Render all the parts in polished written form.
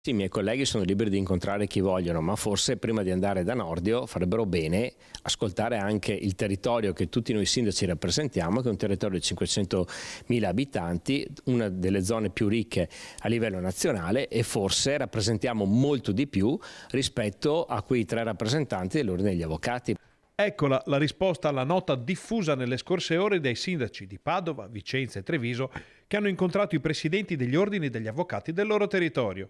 Sì, i miei colleghi sono liberi di incontrare chi vogliono, ma forse prima di andare da Nordio farebbero bene ascoltare anche il territorio che tutti noi sindaci rappresentiamo, che è un territorio di 500.000 abitanti, una delle zone più ricche a livello nazionale, e forse rappresentiamo molto di più rispetto a quei 3 rappresentanti dell'Ordine degli Avvocati. Eccola la risposta alla nota diffusa nelle scorse ore dai sindaci di Padova, Vicenza e Treviso che hanno incontrato i presidenti degli ordini degli avvocati del loro territorio.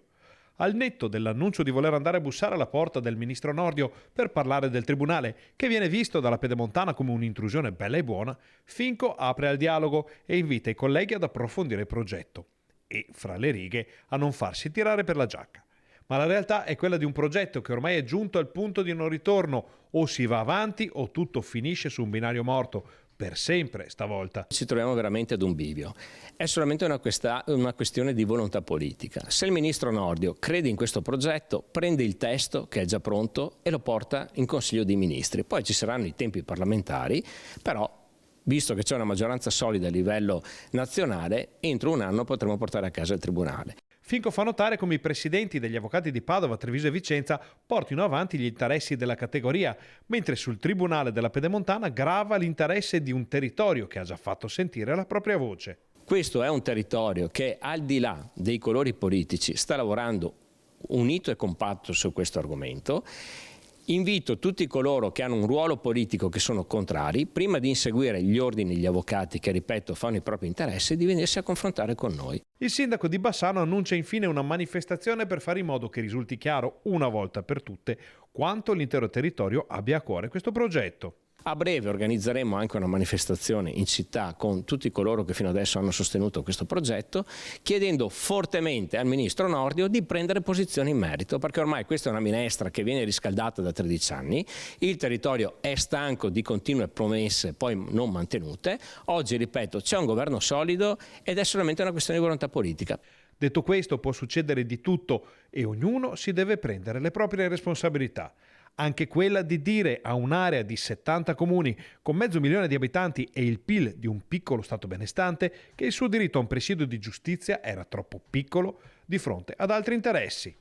Al netto dell'annuncio di voler andare a bussare alla porta del ministro Nordio per parlare del tribunale, che viene visto dalla pedemontana come un'intrusione bella e buona, Finco apre al dialogo e invita i colleghi ad approfondire il progetto e, fra le righe, a non farsi tirare per la giacca. Ma la realtà è quella di un progetto che ormai è giunto al punto di non ritorno: o si va avanti o tutto finisce su un binario morto, per sempre stavolta. Ci troviamo veramente ad un bivio. È solamente una questione di volontà politica. Se il ministro Nordio crede in questo progetto, prende il testo che è già pronto e lo porta in Consiglio dei Ministri. Poi ci saranno i tempi parlamentari, però visto che c'è una maggioranza solida a livello nazionale, entro un anno potremo portare a casa il tribunale. Finco fa notare come i presidenti degli avvocati di Padova, Treviso e Vicenza portino avanti gli interessi della categoria, mentre sul Tribunale della Pedemontana grava l'interesse di un territorio che ha già fatto sentire la propria voce. Questo è un territorio che, al di là dei colori politici, sta lavorando unito e compatto su questo argomento. Invito tutti coloro che hanno un ruolo politico, che sono contrari, prima di inseguire gli ordini degli avvocati che, ripeto, fanno i propri interessi, di venirsi a confrontare con noi. Il sindaco di Bassano annuncia infine una manifestazione per fare in modo che risulti chiaro, una volta per tutte, quanto l'intero territorio abbia a cuore questo progetto. A breve organizzeremo anche una manifestazione in città con tutti coloro che fino adesso hanno sostenuto questo progetto, chiedendo fortemente al ministro Nordio di prendere posizione in merito, perché ormai questa è una minestra che viene riscaldata da 13 anni, il territorio è stanco di continue promesse poi non mantenute. Oggi, ripeto, c'è un governo solido ed è solamente una questione di volontà politica. Detto questo, può succedere di tutto e ognuno si deve prendere le proprie responsabilità. Anche quella di dire a un'area di 70 comuni con 500.000 di abitanti e il PIL di un piccolo Stato benestante che il suo diritto a un presidio di giustizia era troppo piccolo di fronte ad altri interessi.